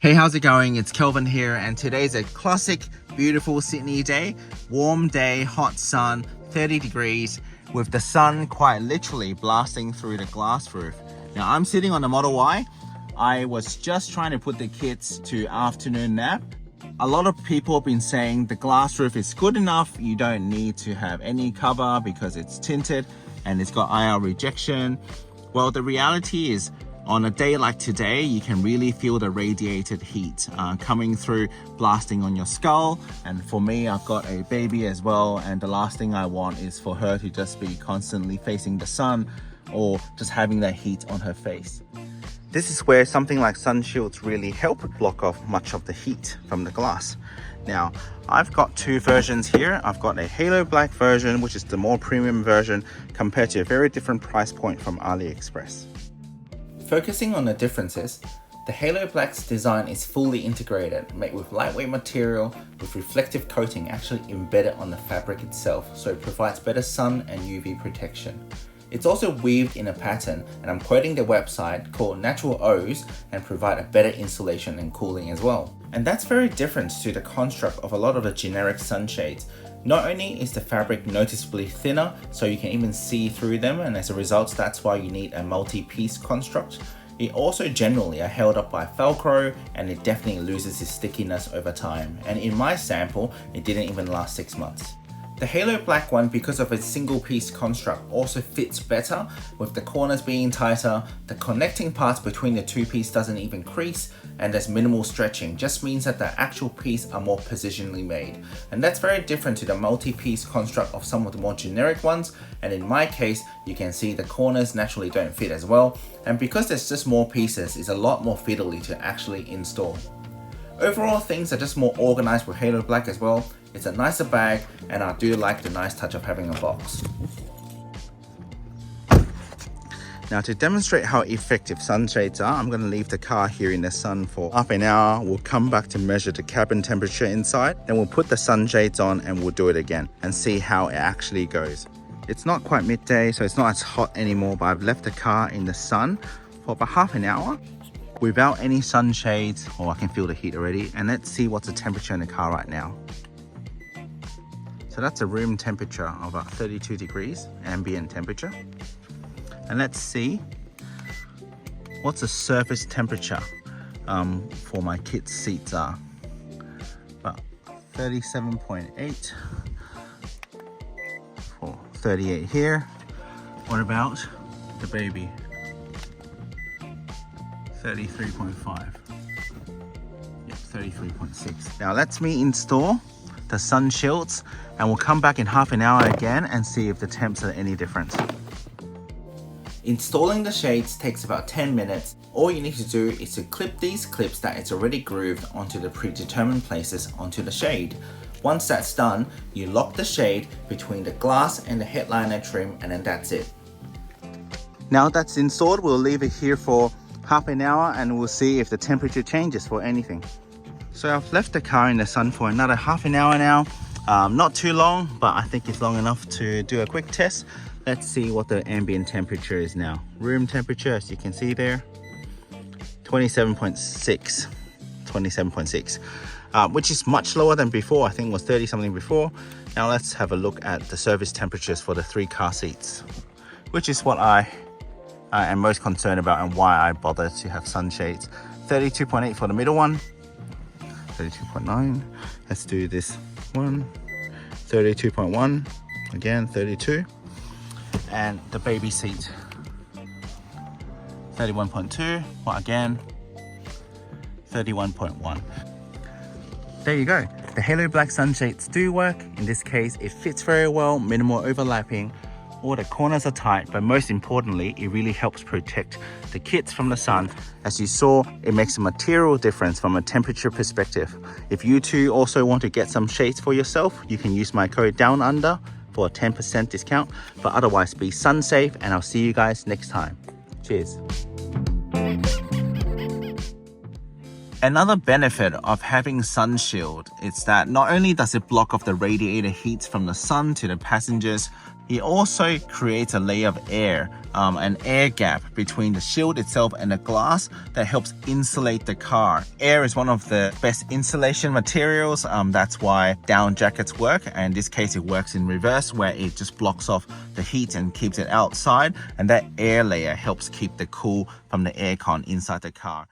Hey, how's it going? It's Kelvin here, and today's a classic, beautiful Sydney day. Warm day, hot sun, 30 degrees, with the sun quite literally blasting through the glass roof. Now, I'm sitting on the Model Y. I was just trying to put the kids to afternoon nap. A lot of people have been saying the glass roof is good enough. You don't need to have any cover because it's tinted and it's got IR rejection. Well, the reality is, on a day like today, you can really feel the radiated heat coming through, blasting on your skull. And for me, I've got a baby as well, and the last thing I want is for her to just be constantly facing the sun or just having that heat on her face. This is where something like sun shields really help block off much of the heat from the glass. Now, I've got two versions here. I've got a HaloBlk version, which is the more premium version, compared to a very different price point from AliExpress. Focusing on the differences, the HaloBlk's design is fully integrated, made with lightweight material with reflective coating actually embedded on the fabric itself, so it provides better sun and UV protection. It's also weaved in a pattern, and I'm quoting the website, called Natural O's, and provide a better insulation and cooling as well. And that's very different to the construct of a lot of the generic sunshades. Not only is the fabric noticeably thinner, so you can even see through them, and as a result, that's why you need a multi-piece construct. It also generally are held up by Velcro, and it definitely loses its stickiness over time. And in my sample, it didn't even last 6 months. The HaloBlk one, because of its single piece construct, also fits better, with the corners being tighter, the connecting parts between the two pieces doesn't even crease, and there's minimal stretching, just means that the actual piece are more positionally made. And that's very different to the multi-piece construct of some of the more generic ones, and in my case, you can see the corners naturally don't fit as well, and because there's just more pieces, it's a lot more fiddly to actually install. Overall, things are just more organized with HaloBlk as well. It's a nicer bag, and I do like the nice touch of having a box. Now, to demonstrate how effective sunshades are, I'm going to leave the car here in the sun for half an hour. We'll come back to measure the cabin temperature inside, then we'll put the sunshades on and we'll do it again and see how it actually goes. It's not quite midday, so it's not as hot anymore, but I've left the car in the sun for about half an hour without any sunshades. Oh, I can feel the heat already. And let's see what's the temperature in the car right now. So that's a room temperature of about 32 degrees, ambient temperature. And let's see what's the surface temperature for my kids' seats are. About 37.8 for 38 here. What about the baby? 33.5. Yep, 33.6. Now let's me install the sun shields, and we'll come back in half an hour again and see if the temps are any different. Installing the shades takes about 10 minutes. All you need to do is to clip these clips that it's already grooved onto the predetermined places onto the shade. Once that's done, you lock the shade between the glass and the headliner trim, and then that's it. Now that's installed, we'll leave it here for half an hour and we'll see if the temperature changes for anything. So I've left the car in the sun for another half an hour now. Not too long, but I think it's long enough to do a quick test. Let's see what the ambient temperature is now. Room temperature, as you can see there, 27.6, 27.6, which is much lower than before. I think it was 30 something before. Now let's have a look at the service temperatures for the 3 car seats, which is what I am most concerned about and why I bother to have sunshades. 32.8 for the middle one, 32.9. Let's do this one, 32.1, again 32. And the baby seat, 31.2, well again, 31.1. There you go. The HaloBlk sunshades do work. In this case, it fits very well, minimal overlapping. All the corners are tight, but most importantly, it really helps protect the kids from the sun. As you saw, it makes a material difference from a temperature perspective. If you too also want to get some shades for yourself, you can use my code Downunder for a 10% discount. But otherwise, be sun safe, and I'll see you guys next time. Cheers. Another benefit of having sun shield is that not only does it block off the radiator heat from the sun to the passengers, it also creates a layer of air, an air gap between the shield itself and the glass that helps insulate the car. Air is one of the best insulation materials. That's why down jackets work. And in this case, it works in reverse, where it just blocks off the heat and keeps it outside. And that air layer helps keep the cool from the aircon inside the car.